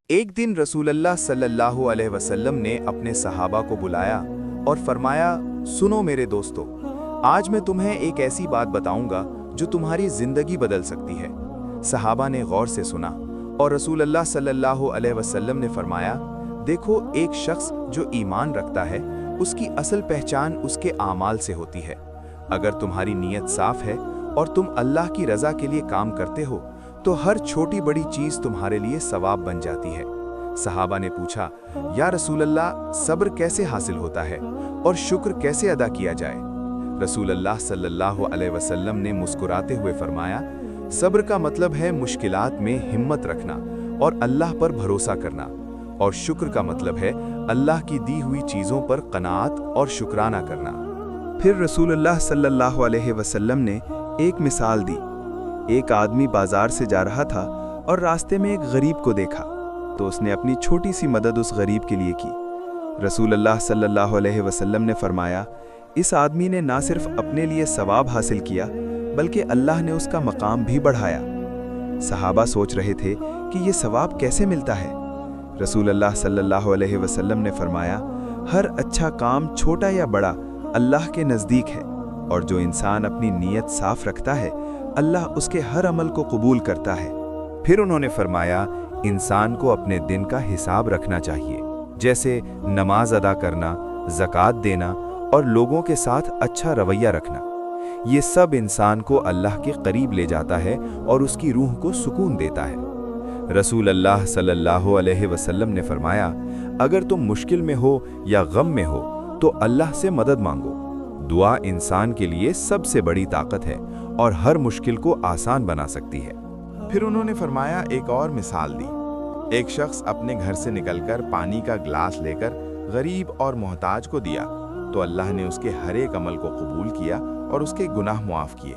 ایک दिन रसूलुल्लाह सल्लल्लाहु अलैहि वसल्लम ने अपने सहाबा को बुलाया और फरमाया, सुनो मेरे दोस्तों, आज मैं तुम्हें एक ऐसी बात बताऊंगा जो तुम्हारी जिंदगी बदल सकती है। सहाबा ने गौर से सुना और रसूलुल्लाह सल्लल्लाहु अलैहि वसल्लम ने फरमाया, देखो, एक शख्स जो ईमान रखता है उसकी असल पहचान उसके आमाल से होती है। अगर तुम्हारी नीयत साफ है और तुम अल्लाह की रजा के लिए काम करते हो तो हर छोटी बड़ी चीज तुम्हारे लिए सवाब बन जाती है। सहाबा ने पूछा, या रसूलल्लाह, सब्र कैसे हासिल होता है और शुक्र कैसे अदा किया जाए? रसूलल्लाह सल्लल्लाहु अलैहि वसल्लम ने मुस्कुराते हुए फरमाया, सब्र का मतलब है मुश्किलात में हिम्मत रखना और अल्लाह पर भरोसा करना, और शुक्र का मतलब है अल्लाह की दी हुई चीज़ों पर कनाअत और शुक्राना करना। फिर रसूलुल्लाह सल्लल्लाहु अलैहि वसल्लम ने एक मिसाल दी। एक आदमी बाजार से जा रहा था और रास्ते में एक गरीब को देखा तो उसने अपनी छोटी सी मदद उस गरीब के लिए की। रसूलुल्लाह सल्लल्लाहु अलैहि वसल्लम ने फरमाया, इस आदमी ने ना सिर्फ अपने लिए सवाब हासिल किया बल्कि अल्लाह ने उसका मकाम भी बढ़ाया। सहाबा सोच रहे थे कि ये सवाब कैसे मिलता है। रसूलुल्लाह सल्लल्लाहु अलैहि वसल्लम ने फरमाया, हर अच्छा काम छोटा या बड़ा अल्लाह के नज़दीक है, और जो इंसान अपनी नीयत साफ रखता है अल्लाह उसके हर अमल को कबूल करता है। फिर उन्होंने फरमाया, इंसान को अपने दिन का हिसाब रखना चाहिए, जैसे नमाज अदा करना, ज़कात देना और लोगों के साथ अच्छा रवैया रखना। ये सब इंसान को अल्लाह के करीब ले जाता है और उसकी रूह को सुकून देता है। रसूल अल्लाह सल्लल्लाहु अलैहि वसल्लम ने फरमाया, अगर तुम मुश्किल में हो या गम में हो तो अल्लाह से मदद मांगो। दुआ इंसान के लिए सबसे बड़ी ताकत है और हर मुश्किल को आसान बना सकती है। फिर उन्होंने फरमाया, एक और मिसाल दी। एक शख्स अपने घर से निकलकर पानी का ग्लास लेकर गरीब और मोहताज को दिया तो अल्लाह ने उसके हर एक अमल को कबूल किया और उसके गुनाह मुआफ किए।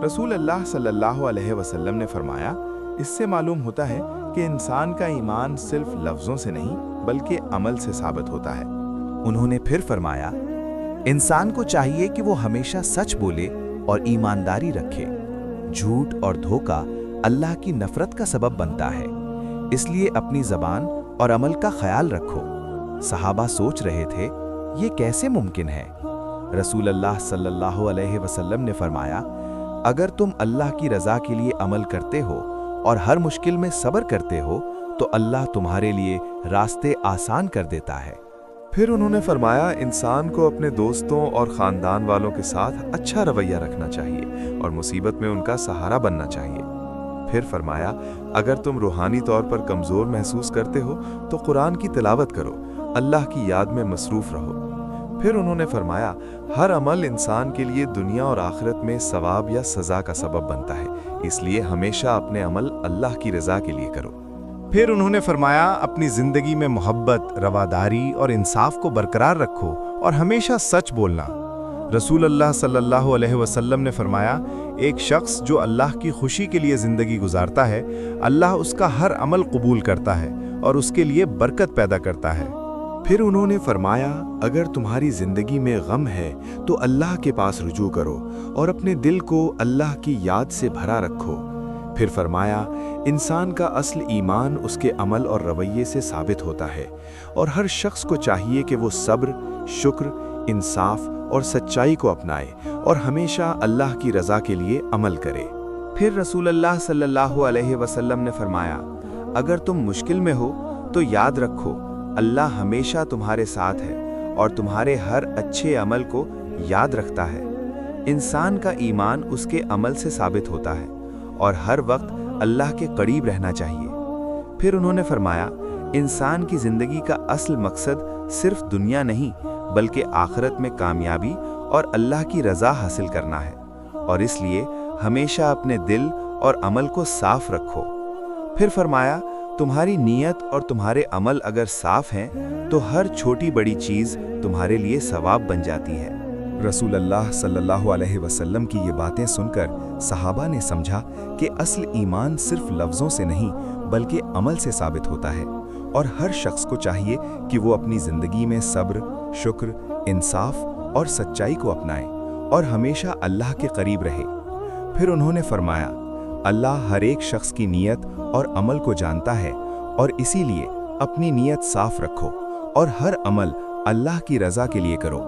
रसूल अल्लाह सल्लल्लाहु अलैहि वसल्लम ने फरमाया, इससे मालूम होता है कि इंसान का ईमान सिर्फ लफ्ज़ों से नहीं बल्कि अमल से साबित होता है। उन्होंने फिर फरमाया, इंसान को चाहिए कि वो हमेशा सच बोले और ईमानदारी रखे। झूठ और धोखा अल्लाह की नफरत का सबब बनता है, इसलिए अपनी ज़बान और अमल का ख्याल रखो। सहाबा सोच रहे थे, ये कैसे मुमकिन है? रसूल अल्लाह सल्लल्लाहु अलैहि वसल्लम ने फरमाया, अगर तुम अल्लाह की रज़ा के लिए अमल करते हो और हर मुश्किल में सब्र करते हो तो अल्लाह तुम्हारे लिए रास्ते आसान कर देता है। फिर उन्होंने फरमाया, इंसान को अपने दोस्तों और ख़ानदान वालों के साथ अच्छा रवैया रखना चाहिए और मुसीबत में उनका सहारा बनना चाहिए। फिर फरमाया, अगर तुम रूहानी तौर पर कमज़ोर महसूस करते हो तो कुरान की तिलावत करो, अल्लाह की याद में मसरूफ़ रहो। फिर उन्होंने फरमाया, हर अमल इंसान के लिए दुनिया और आखिरत में सवाब या सज़ा का सबब बनता है, इसलिए हमेशा अपने अमल अल्लाह की रज़ा के लिए करो। फिर उन्होंने फरमाया, अपनी ज़िंदगी में मोहब्बत, रवादारी और इंसाफ को बरकरार रखो और हमेशा सच बोलना। रसूल अल्लाह सल्लल्लाहु अलैहि वसल्लम ने फरमाया, एक शख्स जो अल्लाह की खुशी के लिए ज़िंदगी गुजारता है, अल्लाह उसका हर अमल कबूल करता है और उसके लिए बरकत पैदा करता है। फिर उन्होंने फरमाया, अगर तुम्हारी ज़िंदगी में गम है तो अल्लाह के पास रुजू करो और अपने दिल को अल्लाह की याद से भरा रखो। फिर फरमाया, इंसान का असल ईमान उसके अमल और रवैये से साबित होता है और हर शख्स को चाहिए कि वो सब्र, शुक्र, इंसाफ और सच्चाई को अपनाए और हमेशा अल्लाह की रज़ा के लिए अमल करे। फिर रसूलुल्लाह सल्लल्लाहु अलैहि वसल्लम ने फरमाया, अगर तुम मुश्किल में हो तो याद रखो, अल्लाह हमेशा तुम्हारे साथ है और तुम्हारे हर अच्छे अमल को याद रखता है। इंसान का ईमान उसके अमल से साबित होता है और हर वक्त अल्लाह के करीब रहना चाहिए। फिर उन्होंने फरमाया, इंसान की ज़िंदगी का असल मकसद सिर्फ दुनिया नहीं बल्कि आखिरत में कामयाबी और अल्लाह की रज़ा हासिल करना है, और इसलिए हमेशा अपने दिल और अमल को साफ रखो। फिर फरमाया, तुम्हारी नीयत और तुम्हारे अमल अगर साफ हैं तो हर छोटी बड़ी चीज़ तुम्हारे लिए सवाब बन जाती है। रसूल अल्लाह सल्लल्लाहु अलैहि वसल्लम की ये बातें सुनकर सहाबा ने समझा कि असल ईमान सिर्फ लफ्ज़ों से नहीं बल्कि अमल से साबित होता है, और हर शख्स को चाहिए कि वो अपनी ज़िंदगी में सब्र, शुक्र, इंसाफ और सच्चाई को अपनाए और हमेशा अल्लाह के करीब रहे। फिर उन्होंने फरमाया, अल्लाह हर एक शख्स की नीयत और अमल को जानता है और इसीलिए अपनी नीयत साफ रखो और हर अमल अल्लाह की रज़ा के लिए करो।